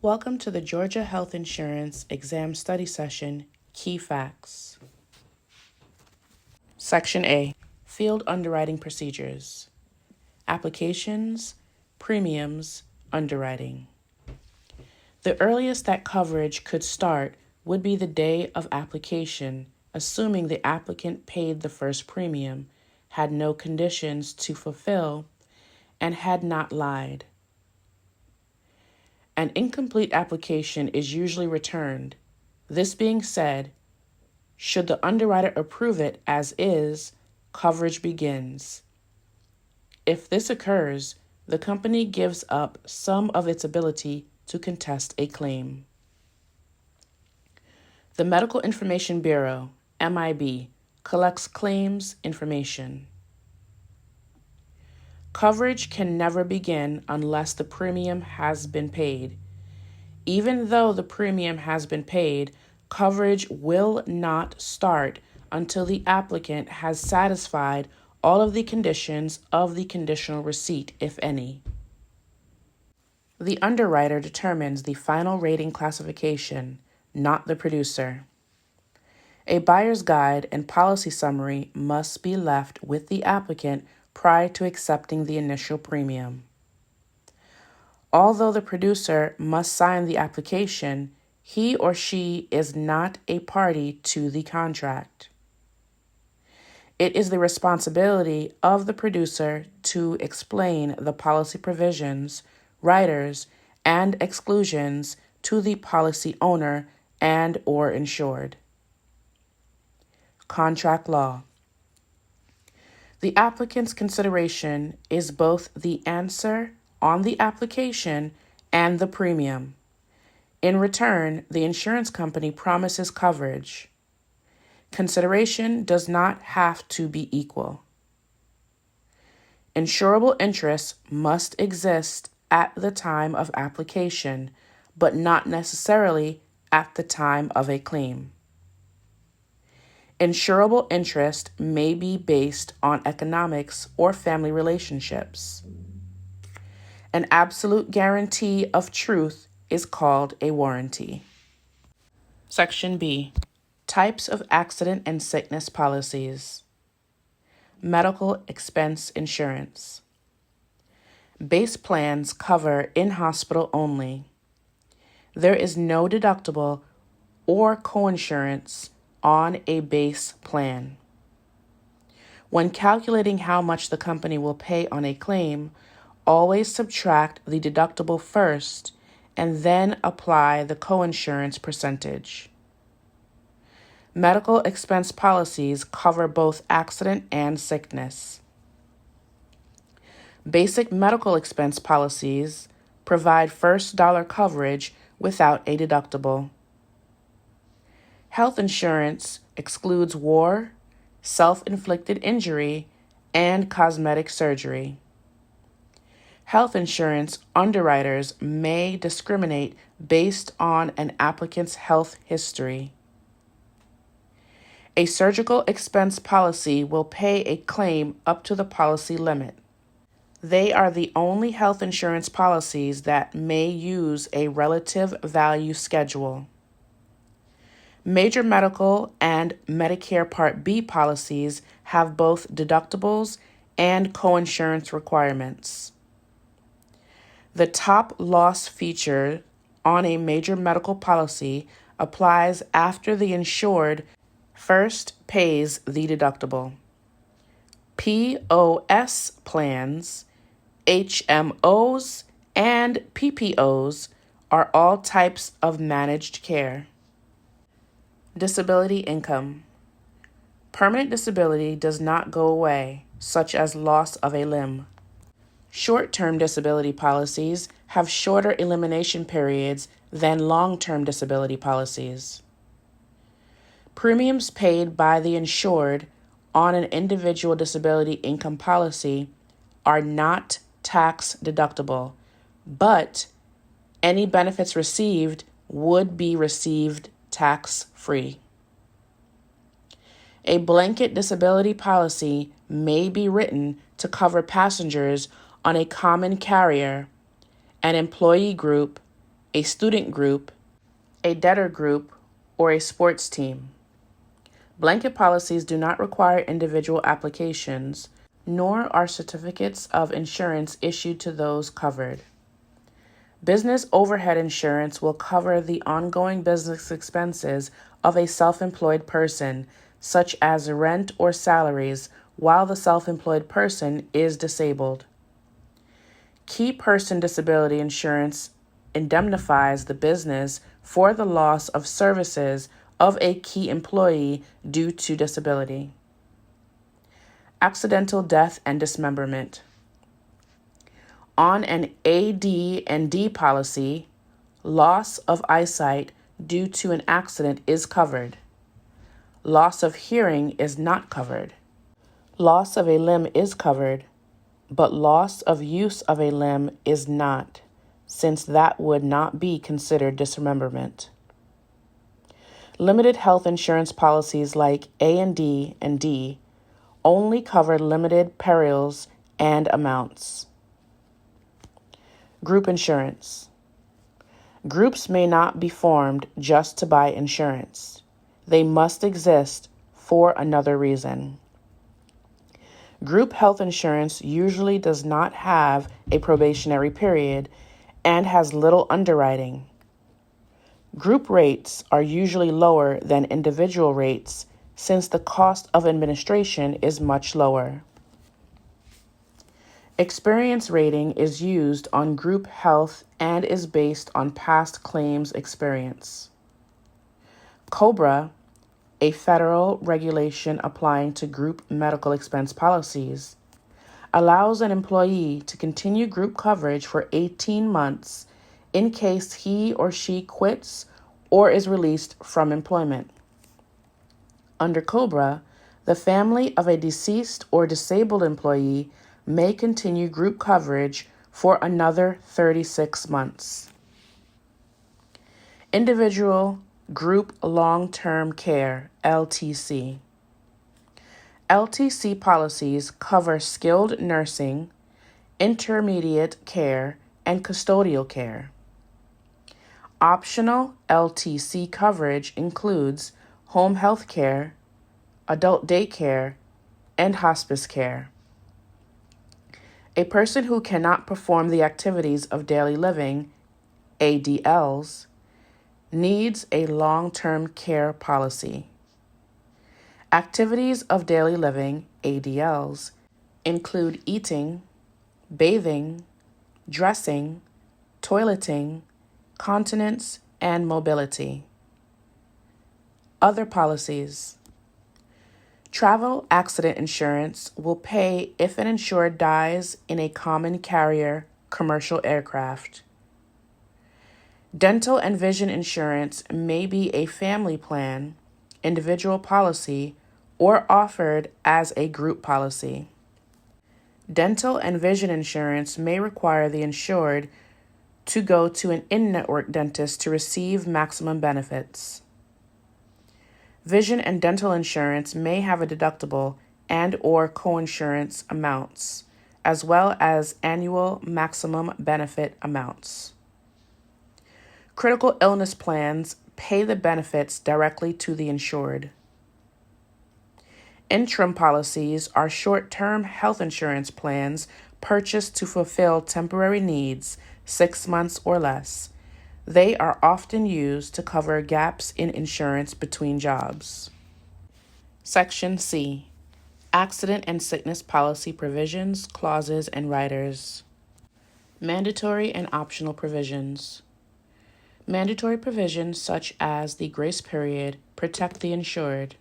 Welcome to the Georgia Health Insurance Exam Study Session, Key Facts. Section A, Field Underwriting Procedures. Applications, Premiums, Underwriting. The earliest that coverage could start would be the day of application, assuming the applicant paid the first premium, had no conditions to fulfill, and had not lied. An incomplete application is usually returned. This being said, should the underwriter approve it as is, coverage begins. If this occurs, the company gives up some of its ability to contest a claim. The Medical Information Bureau, MIB, collects claims information. Coverage can never begin unless the premium has been paid. Even though the premium has been paid, coverage will not start until the applicant has satisfied all of the conditions of the conditional receipt, if any. The underwriter determines the final rating classification, not the producer. A buyer's guide and policy summary must be left with the applicant prior to accepting the initial premium. Although the producer must sign the application, he or she is not a party to the contract. It is the responsibility of the producer to explain the policy provisions, riders, and exclusions to the policy owner and/or insured. Contract law. The applicant's consideration is both the answer on the application and the premium. In return, the insurance company promises coverage. Consideration does not have to be equal. Insurable interests must exist at the time of application, but not necessarily at the time of a claim. Insurable interest may be based on economics or family relationships. An absolute guarantee of truth is called a warranty. Section B, Types of Accident and Sickness Policies. Medical Expense Insurance. Base plans cover in-hospital only. There is no deductible or coinsurance on a base plan. When calculating how much the company will pay on a claim, always subtract the deductible first and then apply the coinsurance percentage. Medical expense policies cover both accident and sickness. Basic medical expense policies provide first dollar coverage without a deductible. Health insurance excludes war, self-inflicted injury, and cosmetic surgery. Health insurance underwriters may discriminate based on an applicant's health history. A surgical expense policy will pay a claim up to the policy limit. They are the only health insurance policies that may use a relative value schedule. Major medical and Medicare Part B policies have both deductibles and coinsurance requirements. The top loss feature on a major medical policy applies after the insured first pays the deductible. POS plans, HMOs, and PPOs are all types of managed care. Disability income. Permanent disability does not go away, such as loss of a limb. Short-term disability policies have shorter elimination periods than long-term disability policies. Premiums paid by the insured on an individual disability income policy are not tax deductible, but any benefits received would be received tax-free. A blanket disability policy may be written to cover passengers on a common carrier, an employee group, a student group, a debtor group, or a sports team. Blanket policies do not require individual applications, nor are certificates of insurance issued to those covered. Business overhead insurance will cover the ongoing business expenses of a self-employed person, such as rent or salaries, while the self-employed person is disabled. Key person disability insurance indemnifies the business for the loss of services of a key employee due to disability. Accidental death and dismemberment. On an AD&D policy, loss of eyesight due to an accident is covered. Loss of hearing is not covered. Loss of a limb is covered, but loss of use of a limb is not, since that would not be considered dismemberment. Limited health insurance policies like A&D and D only cover limited perils and amounts. Group insurance. Groups may not be formed just to buy insurance. They must exist for another reason. Group health insurance usually does not have a probationary period and has little underwriting. Group rates are usually lower than individual rates since the cost of administration is much lower. Experience rating is used on group health and is based on past claims experience. COBRA, a federal regulation applying to group medical expense policies, allows an employee to continue group coverage for 18 months in case he or she quits or is released from employment. Under COBRA, the family of a deceased or disabled employee may continue group coverage for another 36 months. Individual Group Long-Term Care, LTC. LTC policies cover skilled nursing, intermediate care, and custodial care. Optional LTC coverage includes home health care, adult daycare, and hospice care. A person who cannot perform the activities of daily living, ADLs, needs a long-term care policy. Activities of daily living, ADLs, include eating, bathing, dressing, toileting, continence, and mobility. Other policies. Travel accident insurance will pay if an insured dies in a common carrier commercial aircraft. Dental and vision insurance may be a family plan, individual policy, or offered as a group policy. Dental and vision insurance may require the insured to go to an in-network dentist to receive maximum benefits. Vision and dental insurance may have a deductible and/or coinsurance amounts, as well as annual maximum benefit amounts. Critical illness plans pay the benefits directly to the insured. Interim policies are short-term health insurance plans purchased to fulfill temporary needs, 6 months or less. They are often used to cover gaps in insurance between jobs. Section C. Accident and sickness policy provisions, clauses, and riders. Mandatory and optional provisions. Mandatory provisions such as the grace period protect the insured.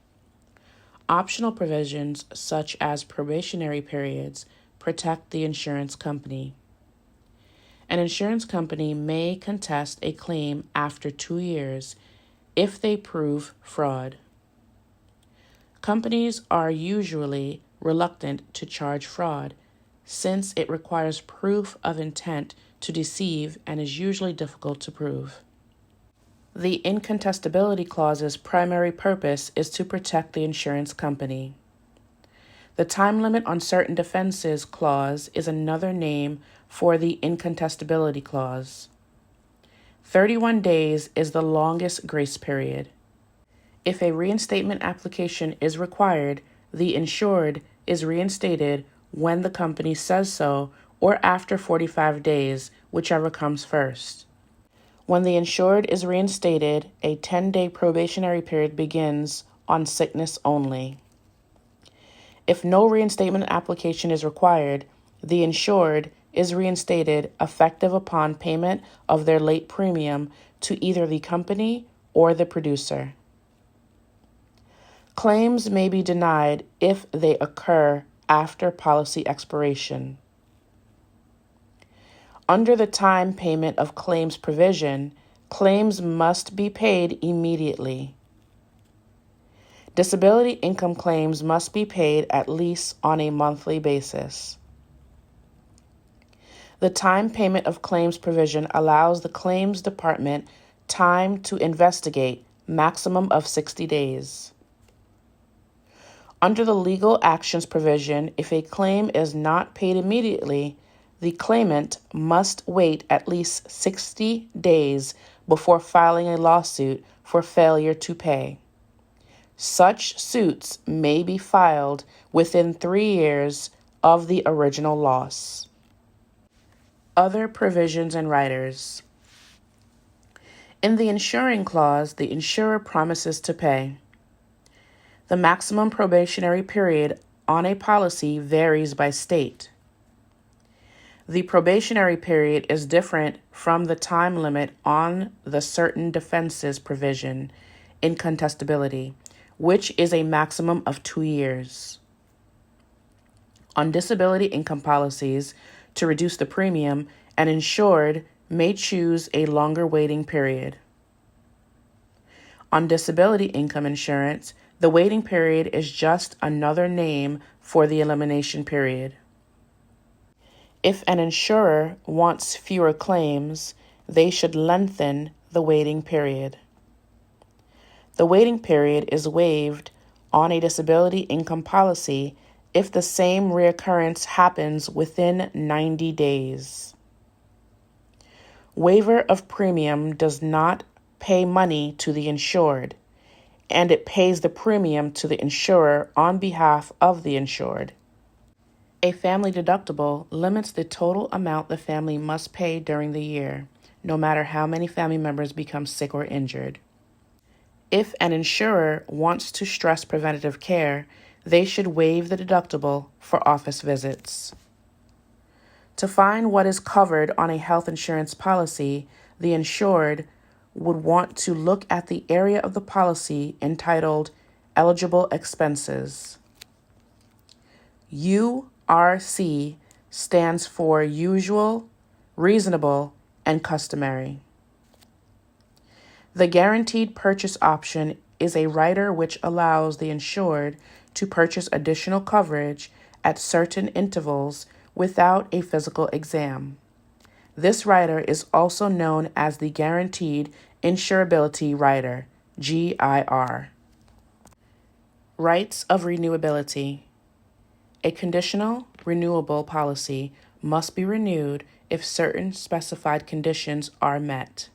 Optional provisions such as probationary periods protect the insurance company. An insurance company may contest a claim after 2 years if they prove fraud. Companies are usually reluctant to charge fraud since it requires proof of intent to deceive and is usually difficult to prove. The incontestability clause's primary purpose is to protect the insurance company. The time limit on certain defenses clause is another name for the incontestability clause. 31 days is the longest grace period. If a reinstatement application is required, the insured is reinstated when the company says so or after 45 days, whichever comes first. When the insured is reinstated, a 10-day probationary period begins on sickness only. If no reinstatement application is required, the insured is reinstated effective upon payment of their late premium to either the company or the producer. Claims may be denied if they occur after policy expiration. Under the time payment of claims provision, claims must be paid immediately. Disability income claims must be paid at least on a monthly basis. The time payment of claims provision allows the claims department time to investigate, maximum of 60 days. Under the legal actions provision, if a claim is not paid immediately, the claimant must wait at least 60 days before filing a lawsuit for failure to pay. Such suits may be filed within 3 years of the original loss. Other provisions and riders. In the insuring clause, the insurer promises to pay. The maximum probationary period on a policy varies by state. The probationary period is different from the time limit on the certain defenses provision in contestability, which is a maximum of 2 years. On disability income policies, to reduce the premium, an insured may choose a longer waiting period. On disability income insurance, the waiting period is just another name for the elimination period. If an insurer wants fewer claims, they should lengthen the waiting period. The waiting period is waived on a disability income policy if the same reoccurrence happens within 90 days. Waiver of premium does not pay money to the insured, and it pays the premium to the insurer on behalf of the insured. A family deductible limits the total amount the family must pay during the year, no matter how many family members become sick or injured. If an insurer wants to stress preventative care, they should waive the deductible for office visits. To find what is covered on a health insurance policy, the insured would want to look at the area of the policy entitled Eligible Expenses. URC stands for Usual, Reasonable, and Customary. The guaranteed purchase option is a rider which allows the insured to purchase additional coverage at certain intervals without a physical exam. This rider is also known as the Guaranteed Insurability Rider, GIR. Rights of renewability. A conditional renewable policy must be renewed if certain specified conditions are met.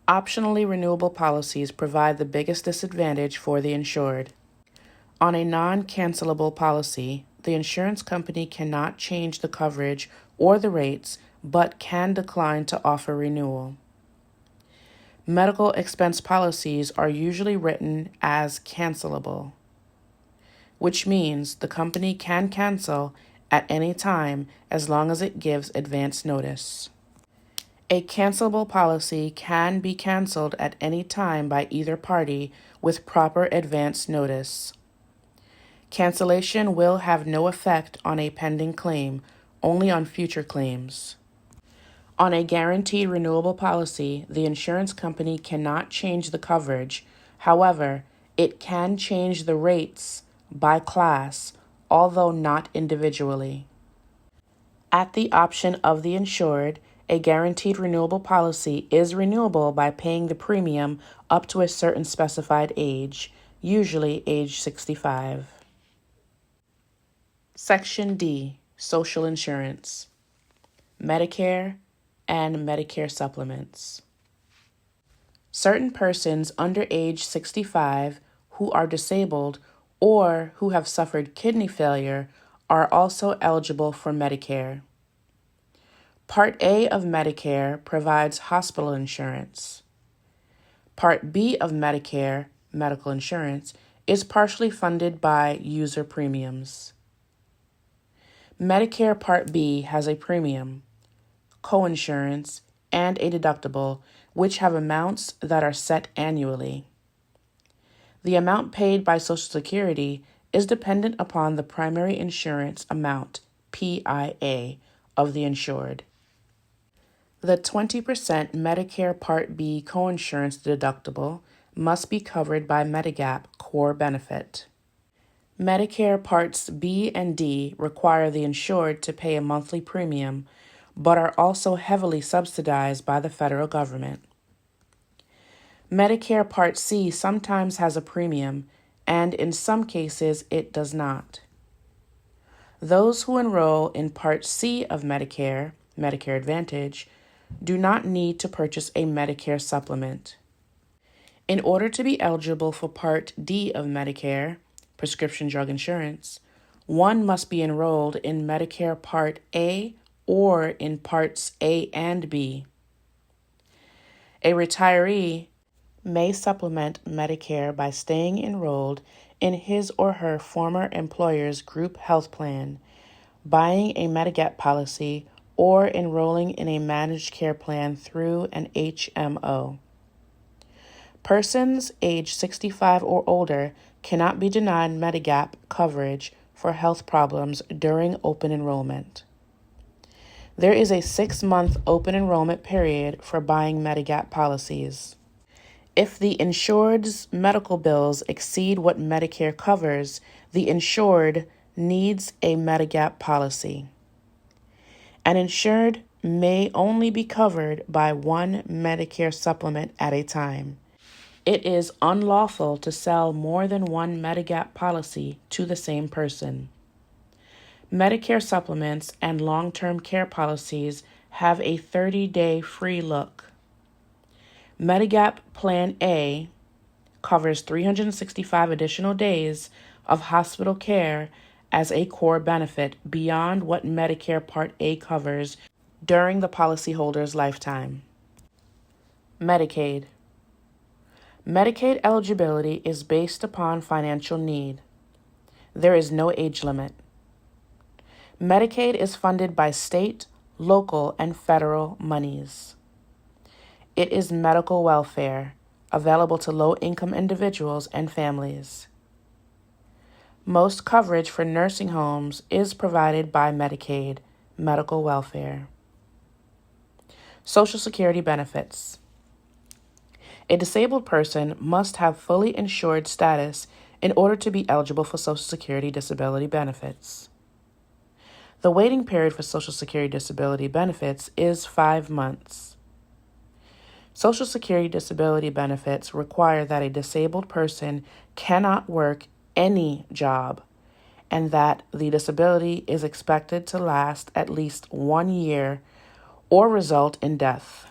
Optionally renewable policies provide the biggest disadvantage for the insured. On a non-cancelable policy, the insurance company cannot change the coverage or the rates, but can decline to offer renewal. Medical expense policies are usually written as cancelable, which means the company can cancel at any time as long as it gives advance notice. A cancelable policy can be canceled at any time by either party with proper advance notice. Cancellation will have no effect on a pending claim, only on future claims. On a guaranteed renewable policy, the insurance company cannot change the coverage. However, it can change the rates by class, although not individually. At the option of the insured, a guaranteed renewable policy is renewable by paying the premium up to a certain specified age, usually age 65. Section D, Social Insurance, Medicare and Medicare Supplements. Certain persons under age 65 who are disabled or who have suffered kidney failure are also eligible for Medicare. Part A of Medicare provides hospital insurance. Part B of Medicare, medical insurance, is partially funded by user premiums. Medicare Part B has a premium, coinsurance, and a deductible, which have amounts that are set annually. The amount paid by Social Security is dependent upon the primary insurance amount, PIA, of the insured. The 20% Medicare Part B coinsurance deductible must be covered by Medigap core benefit. Medicare Parts B and D require the insured to pay a monthly premium, but are also heavily subsidized by the federal government. Medicare Part C sometimes has a premium, and in some cases it does not. Those who enroll in Part C of Medicare, Medicare Advantage, do not need to purchase a Medicare supplement. In order to be eligible for Part D of Medicare, prescription drug insurance, one must be enrolled in Medicare Part A or in Parts A and B. A retiree may supplement Medicare by staying enrolled in his or her former employer's group health plan, buying a Medigap policy, or enrolling in a managed care plan through an HMO. Persons age 65 or older cannot be denied Medigap coverage for health problems during open enrollment. There is a 6-month open enrollment period for buying Medigap policies. If the insured's medical bills exceed what Medicare covers, the insured needs a Medigap policy. An insured may only be covered by one Medicare supplement at a time. It is unlawful to sell more than one Medigap policy to the same person. Medicare supplements and long-term care policies have a 30-day free look. Medigap Plan A covers 365 additional days of hospital care as a core benefit beyond what Medicare Part A covers during the policyholder's lifetime. Medicaid. Medicaid eligibility is based upon financial need. There is no age limit. Medicaid is funded by state, local, and federal monies. It is medical welfare, available to low-income individuals and families. Most coverage for nursing homes is provided by Medicaid, medical welfare. Social Security benefits. A disabled person must have fully insured status in order to be eligible for Social Security disability benefits. The waiting period for Social Security disability benefits is 5 months. Social Security disability benefits require that a disabled person cannot work any job, and that the disability is expected to last at least 1 year or result in death.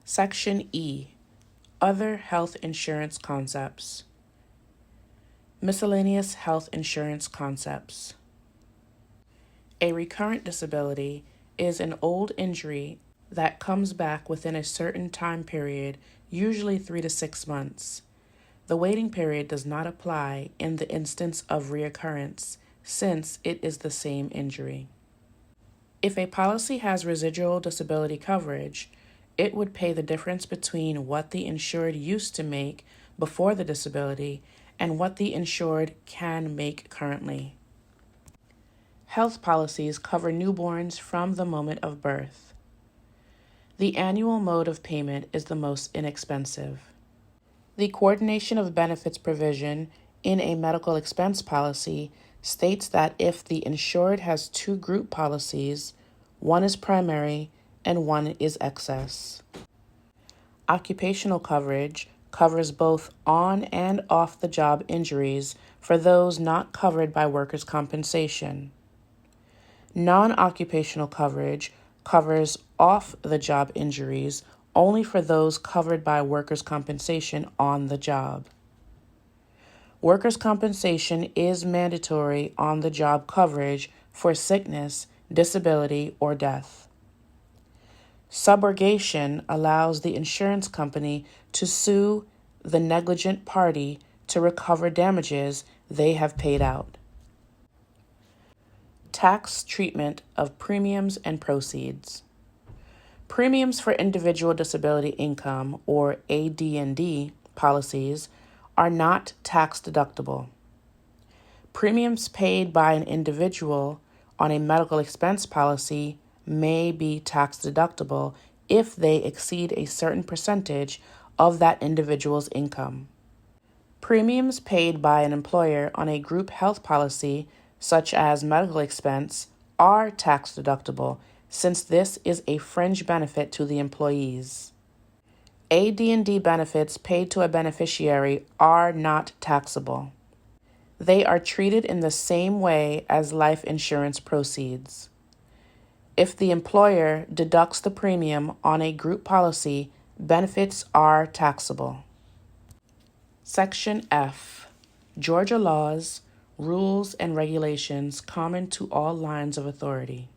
Section E. Other health insurance concepts. Miscellaneous health insurance concepts. A recurrent disability is an old injury that comes back within a certain time period, usually 3 to 6 months. The waiting period does not apply in the instance of reoccurrence, since it is the same injury. If a policy has residual disability coverage, it would pay the difference between what the insured used to make before the disability and what the insured can make currently. Health policies cover newborns from the moment of birth. The annual mode of payment is the most inexpensive. The coordination of benefits provision in a medical expense policy states that if the insured has 2 group policies, one is primary and one is excess. Occupational coverage covers both on and off the job injuries for those not covered by workers' compensation. Non-occupational coverage covers off the job injuries only for those covered by workers' compensation on the job. Workers' compensation is mandatory on the job coverage for sickness, disability, or death. Subrogation allows the insurance company to sue the negligent party to recover damages they have paid out. Tax treatment of premiums and proceeds. Premiums for individual disability income, or AD&D, policies are not tax deductible. Premiums paid by an individual on a medical expense policy may be tax deductible if they exceed a certain percentage of that individual's income. Premiums paid by an employer on a group health policy, such as medical expense, are tax deductible since this is a fringe benefit to the employees. AD&D benefits paid to a beneficiary are not taxable. They are treated in the same way as life insurance proceeds. If the employer deducts the premium on a group policy, benefits are taxable. Section F. Georgia laws, rules, and regulations common to all lines of authority.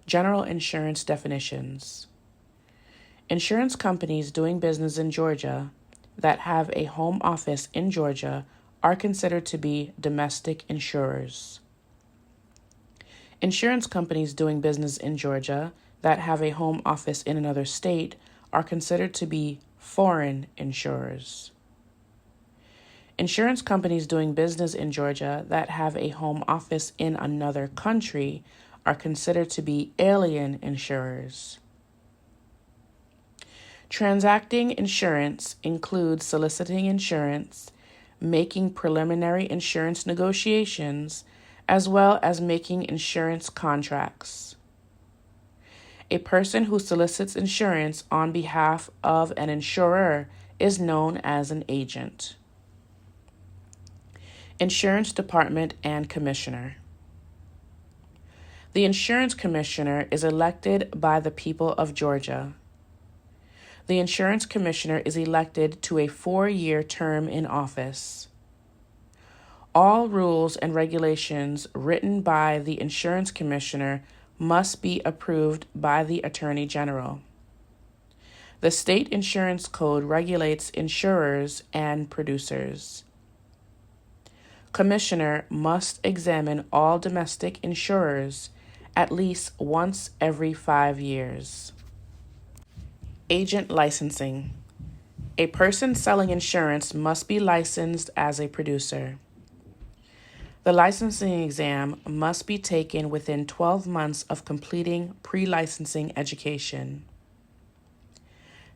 General insurance definitions. Insurance companies doing business in Georgia that have a home office in Georgia are considered to be domestic insurers. Insurance companies doing business in Georgia that have a home office in another state are considered to be foreign insurers. Insurance companies doing business in Georgia that have a home office in another country are considered to be alien insurers. Transacting insurance includes soliciting insurance, making preliminary insurance negotiations, as well as making insurance contracts. A person who solicits insurance on behalf of an insurer is known as an agent. Insurance Department and Commissioner. The Insurance Commissioner is elected by the people of Georgia. The Insurance Commissioner is elected to a 4-year term in office. All rules and regulations written by the Insurance Commissioner must be approved by the Attorney General. The State Insurance Code regulates insurers and producers. Commissioner must examine all domestic insurers at least once every 5 years. Agent licensing. A person selling insurance must be licensed as a producer. The licensing exam must be taken within 12 months of completing pre-licensing education.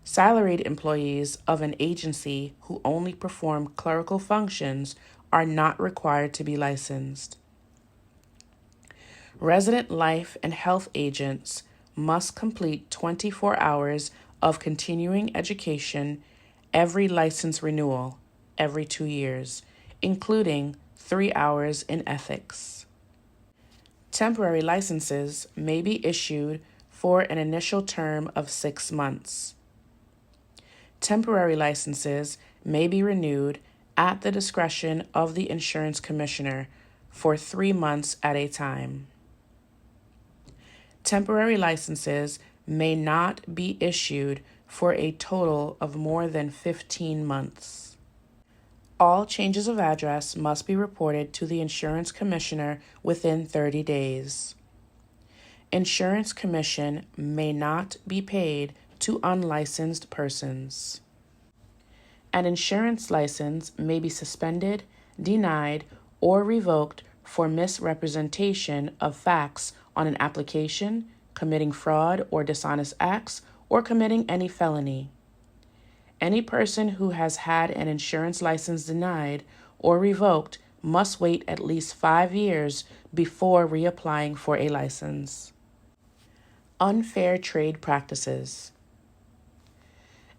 Salaried employees of an agency who only perform clerical functions are not required to be licensed. Resident life and health agents must complete 24 hours of continuing education every license renewal every 2 years, including 3 hours in ethics. Temporary licenses may be issued for an initial term of 6 months. Temporary licenses may be renewed at the discretion of the insurance commissioner for 3 months at a time. Temporary licenses may not be issued for a total of more than 15 months. All changes of address must be reported to the insurance commissioner within 30 days. Insurance commission may not be paid to unlicensed persons. An insurance license may be suspended, denied, or revoked for misrepresentation of facts on an application, committing fraud or dishonest acts, or committing any felony. Any person who has had an insurance license denied or revoked must wait at least 5 years before reapplying for a license. Unfair trade practices.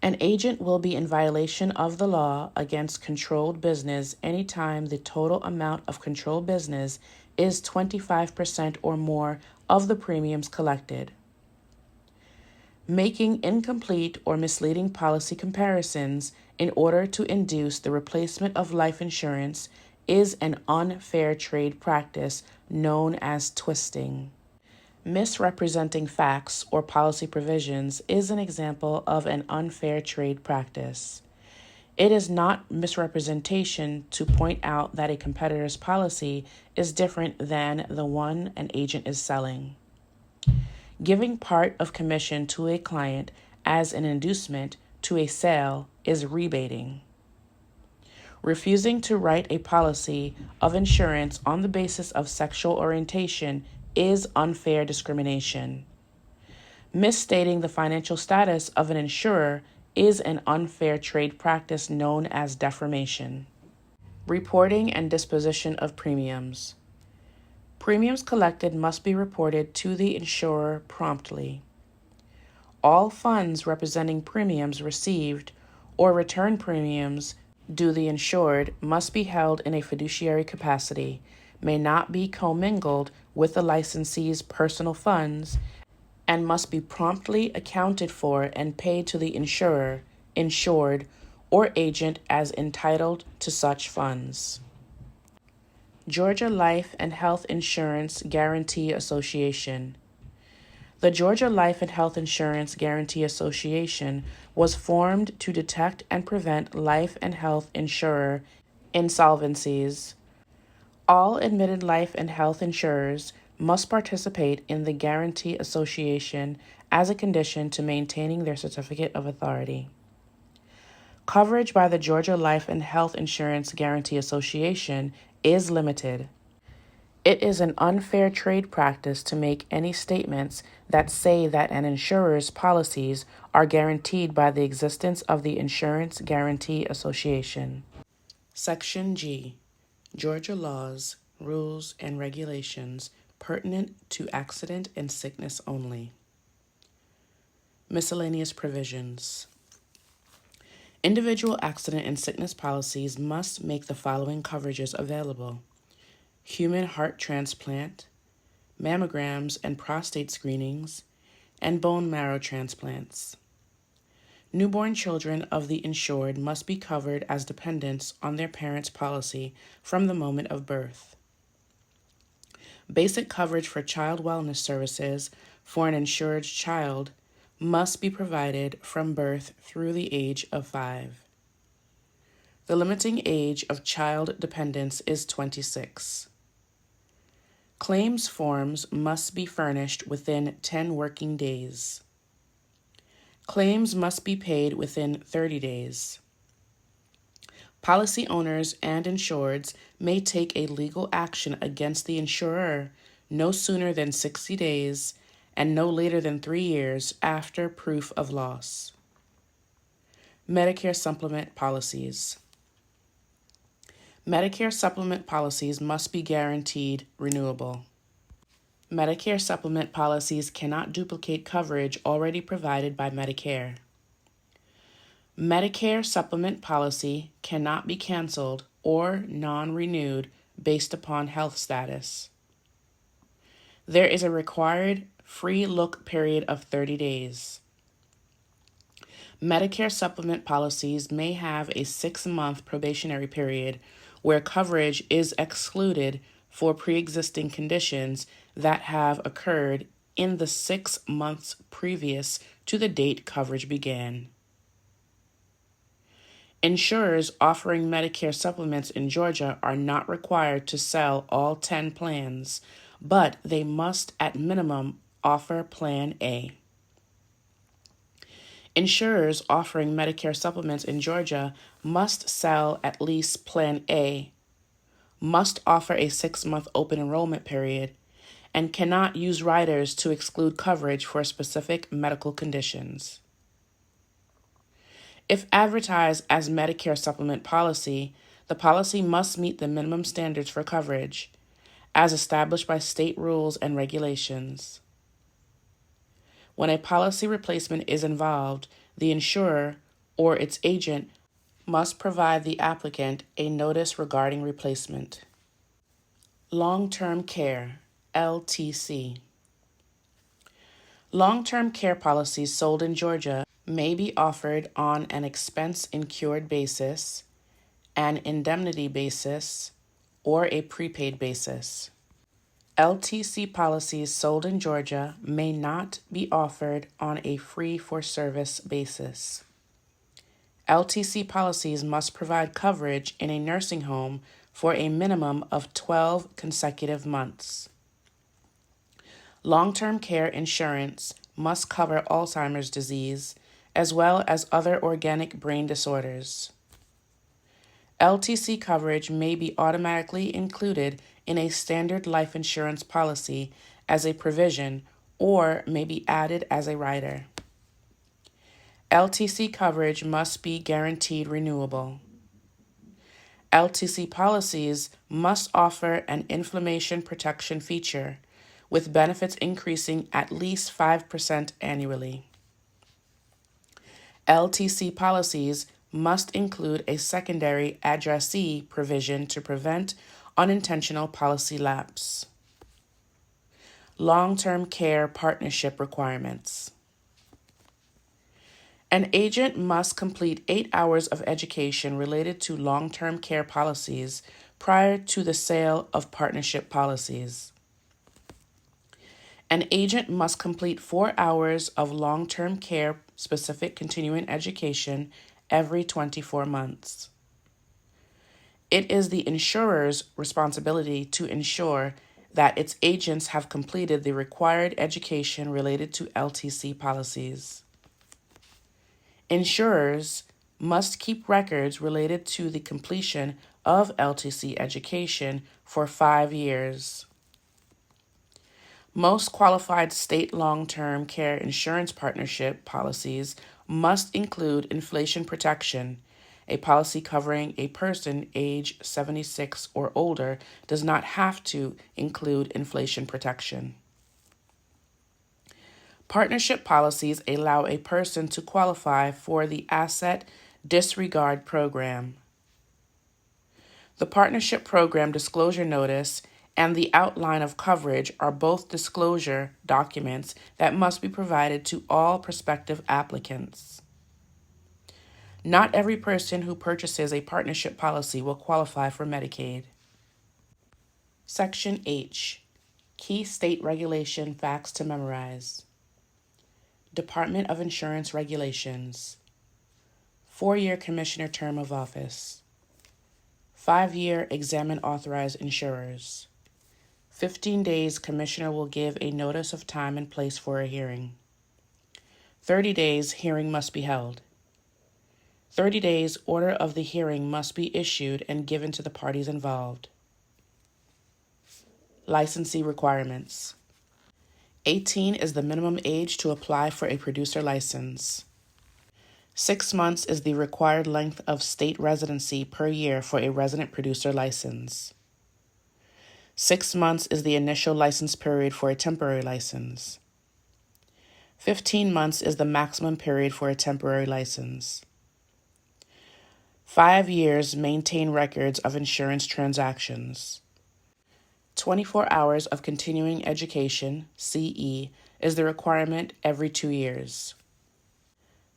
An agent will be in violation of the law against controlled business anytime the total amount of controlled business is 25% or more of the premiums collected. Making incomplete or misleading policy comparisons in order to induce the replacement of life insurance is an unfair trade practice known as twisting. Misrepresenting facts or policy provisions is an example of an unfair trade practice. It is not misrepresentation to point out that a competitor's policy is different than the one an agent is selling. Giving part of commission to a client as an inducement to a sale is rebating. Refusing to write a policy of insurance on the basis of sexual orientation is unfair discrimination. Misstating the financial status of an insurer is an unfair trade practice known as defamation. Reporting and disposition of premiums. Premiums collected must be reported to the insurer promptly. All funds representing premiums received or return premiums due the insured must be held in a fiduciary capacity, may not be commingled with the licensee's personal funds, and must be promptly accounted for and paid to the insurer, insured, or agent as entitled to such funds. Georgia Life and Health Insurance Guarantee Association. The Georgia Life and Health Insurance Guarantee Association was formed to detect and prevent life and health insurer insolvencies. All admitted life and health insurers must participate in the Guarantee Association as a condition to maintaining their certificate of authority. Coverage by the Georgia Life and Health Insurance Guarantee Association is limited. It is an unfair trade practice to make any statements that say that an insurer's policies are guaranteed by the existence of the Insurance Guarantee Association. Section G. Georgia laws, rules, and regulations pertinent to accident and sickness only. Miscellaneous provisions. Individual accident and sickness policies must make the following coverages available: human heart transplant, mammograms and prostate screenings, and bone marrow transplants. Newborn children of the insured must be covered as dependents on their parents' policy from the moment of birth. Basic coverage for child wellness services for an insured child must be provided from birth through the age of 5. The limiting age of child dependence is 26. Claims forms must be furnished within 10 working days. Claims must be paid within 30 days. Policy owners and insureds may take a legal action against the insurer no sooner than 60 days and no later than 3 years after proof of loss. Medicare supplement policies. Medicare supplement policies must be guaranteed renewable. Medicare supplement policies cannot duplicate coverage already provided by Medicare. Medicare supplement policy cannot be canceled or non-renewed based upon health status. There is a required free look period of 30 days. Medicare supplement policies may have a 6-month probationary period where coverage is excluded for pre-existing conditions that have occurred in the 6 months previous to the date coverage began. Insurers offering Medicare supplements in Georgia are not required to sell all 10 plans, but they must at minimum offer Plan A. Insurers offering Medicare supplements in Georgia must sell at least Plan A, must offer a 6-month open enrollment period, and cannot use riders to exclude coverage for specific medical conditions. If advertised as Medicare supplement policy, the policy must meet the minimum standards for coverage, as established by state rules and regulations. When a policy replacement is involved, the insurer or its agent must provide the applicant a notice regarding replacement. Long-term care, LTC. Long-term care policies sold in Georgia may be offered on an expense-incurred basis, an indemnity basis, or a prepaid basis. LTC policies sold in Georgia may not be offered on a free-for-service basis. LTC policies must provide coverage in a nursing home for a minimum of 12 consecutive months. Long-term care insurance must cover Alzheimer's disease as well as other organic brain disorders. LTC coverage may be automatically included in a standard life insurance policy as a provision or may be added as a rider. LTC coverage must be guaranteed renewable. LTC policies must offer an inflammation protection feature, with benefits increasing at least 5% annually. LTC policies must include a secondary addressee provision to prevent unintentional policy lapse. Long-term care partnership requirements. An agent must complete 8 hours of education related to long-term care policies prior to the sale of partnership policies. An agent must complete 4 hours of long-term care specific continuing education every 24 months. It is the insurer's responsibility to ensure that its agents have completed the required education related to LTC policies. Insurers must keep records related to the completion of LTC education for 5 years. Most qualified state long-term care insurance partnership policies must include inflation protection. A policy covering a person age 76 or older does not have to include inflation protection. Partnership policies allow a person to qualify for the Asset Disregard Program. The Partnership Program Disclosure Notice and the Outline of Coverage are both disclosure documents that must be provided to all prospective applicants. Not every person who purchases a partnership policy will qualify for Medicaid. Section H. Key State Regulation Facts to Memorize. Department of Insurance Regulations. 4-year Commissioner term of office. 5-year Examine Authorized Insurers. 15 days Commissioner will give a notice of time and place for a hearing. 30 days hearing must be held. 30 days order of the hearing must be issued and given to the parties involved. Licensee requirements. 18 is the minimum age to apply for a producer license. 6 months is the required length of state residency per year for a resident producer license. 6 months is the initial license period for a temporary license. 15 months is the maximum period for a temporary license. 5 years maintain records of insurance transactions. 24 hours of continuing education, CE, is the requirement every 2 years.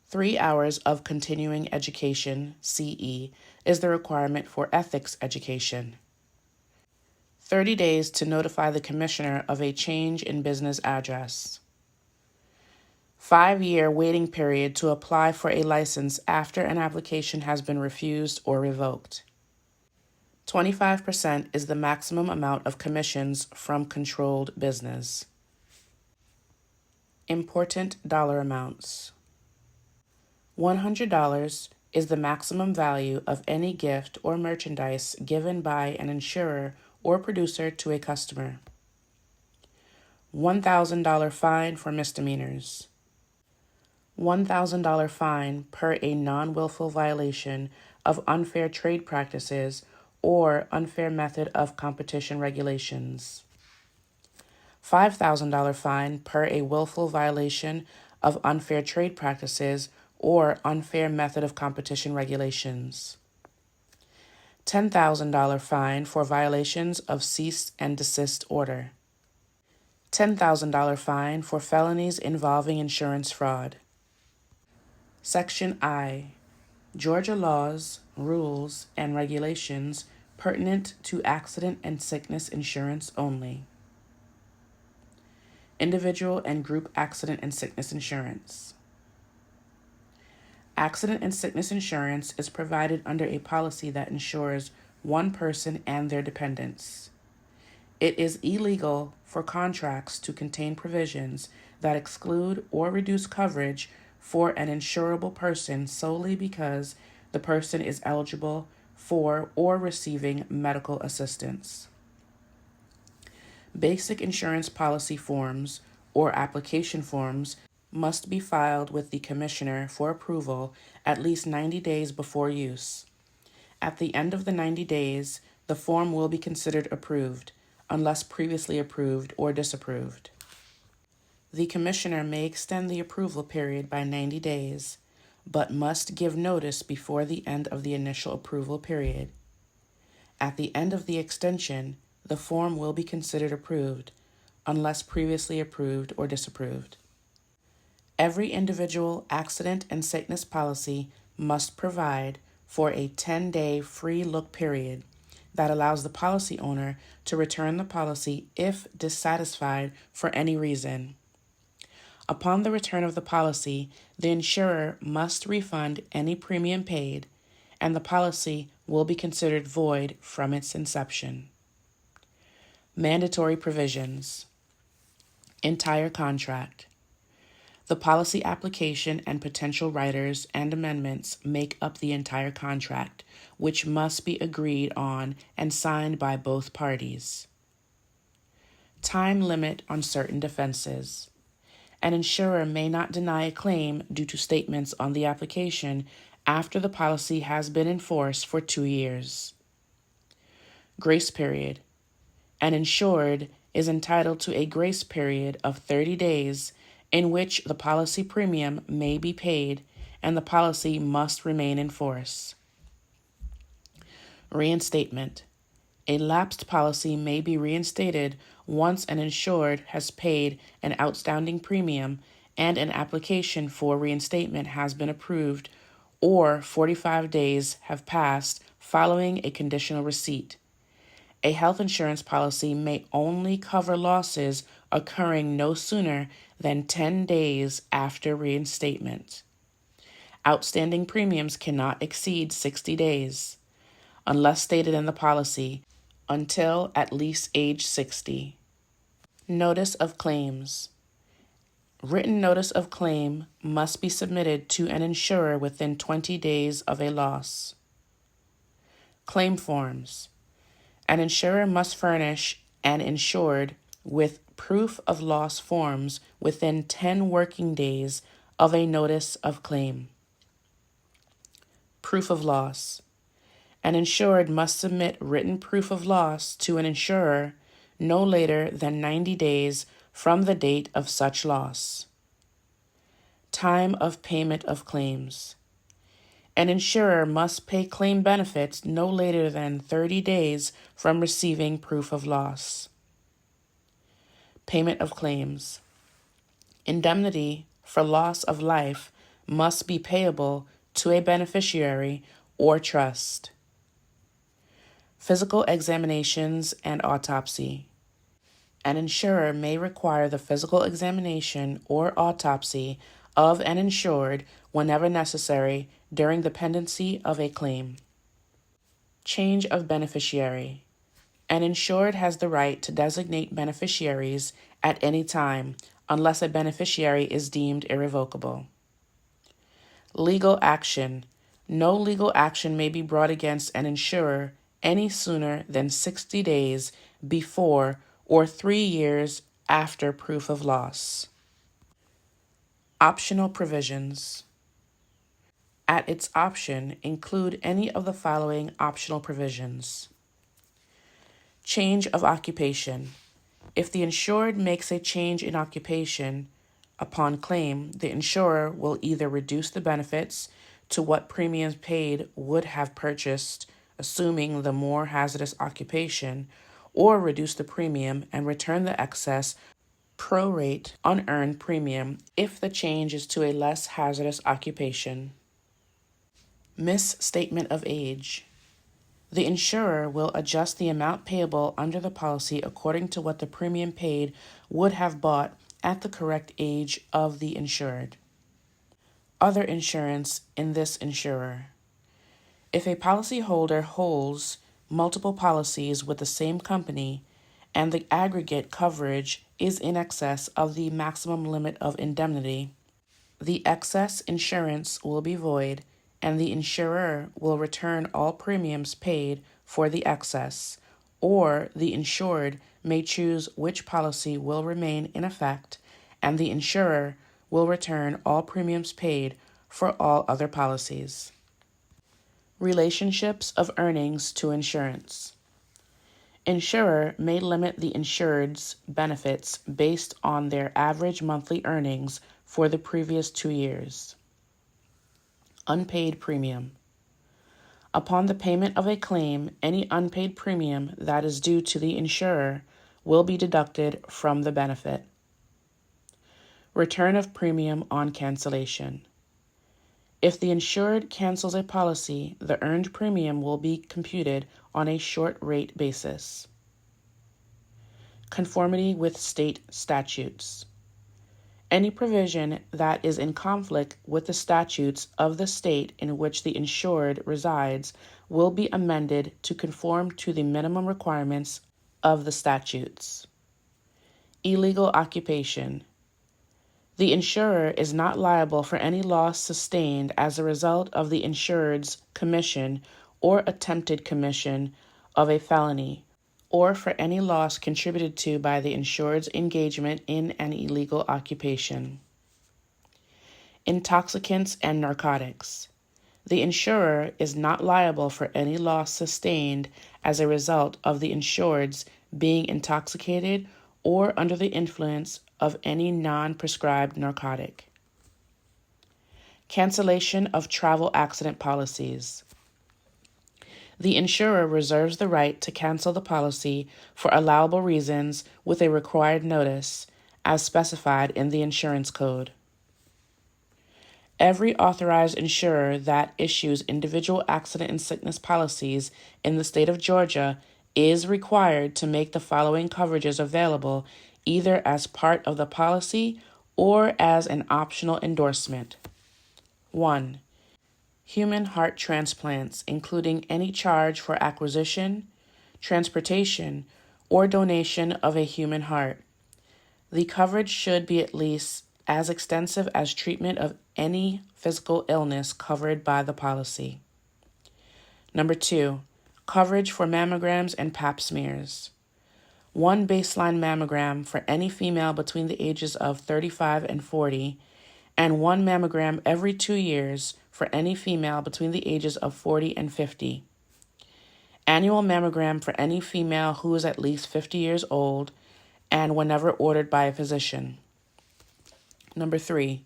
3 hours of continuing education, CE, is the requirement for ethics education. 30 days to notify the Commissioner of a change in business address. 5-year waiting period to apply for a license after an application has been refused or revoked. 25% is the maximum amount of commissions from controlled business. Important dollar amounts. $100 is the maximum value of any gift or merchandise given by an insurer or producer to a customer. $1,000 fine for misdemeanors. $1,000 fine per a non-willful violation of unfair trade practices or unfair method of competition regulations. $5,000 fine per a willful violation of unfair trade practices or unfair method of competition regulations. $10,000 fine for violations of cease and desist order. $10,000 fine for felonies involving insurance fraud. Section I. Georgia laws, rules, and regulations pertinent to accident and sickness insurance only. Individual and group accident and sickness insurance. Accident and sickness insurance is provided under a policy that insures one person and their dependents. It is illegal for contracts to contain provisions that exclude or reduce coverage for an insurable person solely because the person is eligible for or receiving medical assistance. Basic insurance policy forms or application forms must be filed with the Commissioner for approval at least 90 days before use. At the end of the 90 days, the form will be considered approved, unless previously approved or disapproved. The Commissioner may extend the approval period by 90 days, but must give notice before the end of the initial approval period. At the end of the extension, the form will be considered approved, unless previously approved or disapproved. Every individual accident and sickness policy must provide for a 10-day free look period that allows the policy owner to return the policy if dissatisfied for any reason. Upon the return of the policy, the insurer must refund any premium paid, and the policy will be considered void from its inception. Mandatory provisions. Entire contract. The policy application and potential riders and amendments make up the entire contract, which must be agreed on and signed by both parties. Time limit on certain defenses. An insurer may not deny a claim due to statements on the application after the policy has been in force for 2 years. Grace period. An insured is entitled to a grace period of 30 days in which the policy premium may be paid and the policy must remain in force. Reinstatement. A lapsed policy may be reinstated once an insured has paid an outstanding premium and an application for reinstatement has been approved or 45 days have passed following a conditional receipt. A health insurance policy may only cover losses occurring no sooner than 10 days after reinstatement. Outstanding premiums cannot exceed 60 days, unless stated in the policy, until at least age 60. Notice of claims. Written notice of claim must be submitted to an insurer within 20 days of a loss. Claim forms. An insurer must furnish an insured with proof of loss forms within 10 working days of a notice of claim. Proof of loss. An insured must submit written proof of loss to an insurer no later than 90 days from the date of such loss. Time of payment of claims. An insurer must pay claim benefits no later than 30 days from receiving proof of loss. Payment of claims. Indemnity for loss of life must be payable to a beneficiary or trust. Physical examinations and autopsy. An insurer may require the physical examination or autopsy of an insured whenever necessary during the pendency of a claim. Change of beneficiary. An insured has the right to designate beneficiaries at any time unless a beneficiary is deemed irrevocable. Legal action. No legal action may be brought against an insurer any sooner than 60 days before or 3 years after proof of loss. Optional provisions. At its option, include any of the following optional provisions. Change of occupation. If the insured makes a change in occupation, upon claim, the insurer will either reduce the benefits to what premiums paid would have purchased, assuming the more hazardous occupation, or reduce the premium and return the excess prorate unearned premium if the change is to a less hazardous occupation. Misstatement of age. The insurer will adjust the amount payable under the policy according to what the premium paid would have bought at the correct age of the insured. Other insurance in this insurer. If a policyholder holds multiple policies with the same company and the aggregate coverage is in excess of the maximum limit of indemnity, the excess insurance will be void and the insurer will return all premiums paid for the excess, or the insured may choose which policy will remain in effect and the insurer will return all premiums paid for all other policies. Relationships of earnings to insurance. Insurer may limit the insured's benefits based on their average monthly earnings for the previous 2 years. Unpaid premium. Upon the payment of a claim, any unpaid premium that is due to the insurer will be deducted from the benefit. Return of premium on cancellation. If the insured cancels a policy, the earned premium will be computed on a short rate basis. Conformity with state statutes. Any provision that is in conflict with the statutes of the state in which the insured resides will be amended to conform to the minimum requirements of the statutes. Illegal occupation. The insurer is not liable for any loss sustained as a result of the insured's commission or attempted commission of a felony, or for any loss contributed to by the insured's engagement in an illegal occupation. Intoxicants and narcotics. The insurer is not liable for any loss sustained as a result of the insured's being intoxicated or under the influence of any non-prescribed narcotic. Cancellation of travel accident policies. The insurer reserves the right to cancel the policy for allowable reasons with a required notice, as specified in the insurance code. Every authorized insurer that issues individual accident and sickness policies in the state of Georgia is required to make the following coverages available either as part of the policy or as an optional endorsement. 1. Human heart transplants, including any charge for acquisition, transportation, or donation of a human heart. The coverage should be at least as extensive as treatment of any physical illness covered by the policy. 2. Coverage for mammograms and pap smears. 1 baseline mammogram for any female between the ages of 35 and 40, and 1 mammogram every 2 years for any female between the ages of 40 and 50. Annual mammogram for any female who is at least 50 years old and whenever ordered by a physician. 3.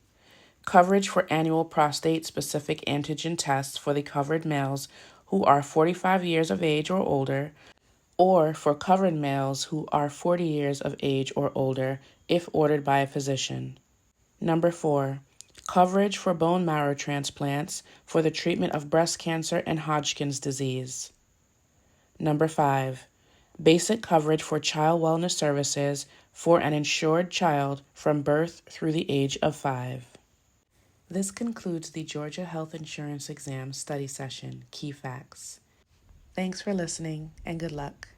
Coverage for annual prostate-specific antigen tests for the covered males who are 45 years of age or older, or for covered males who are 40 years of age or older if ordered by a physician. 4. Coverage for bone marrow transplants for the treatment of breast cancer and Hodgkin's disease. 5. Basic coverage for child wellness services for an insured child from birth through the age of 5. This concludes the Georgia Health Insurance Exam Study Session, Key Facts. Thanks for listening and good luck.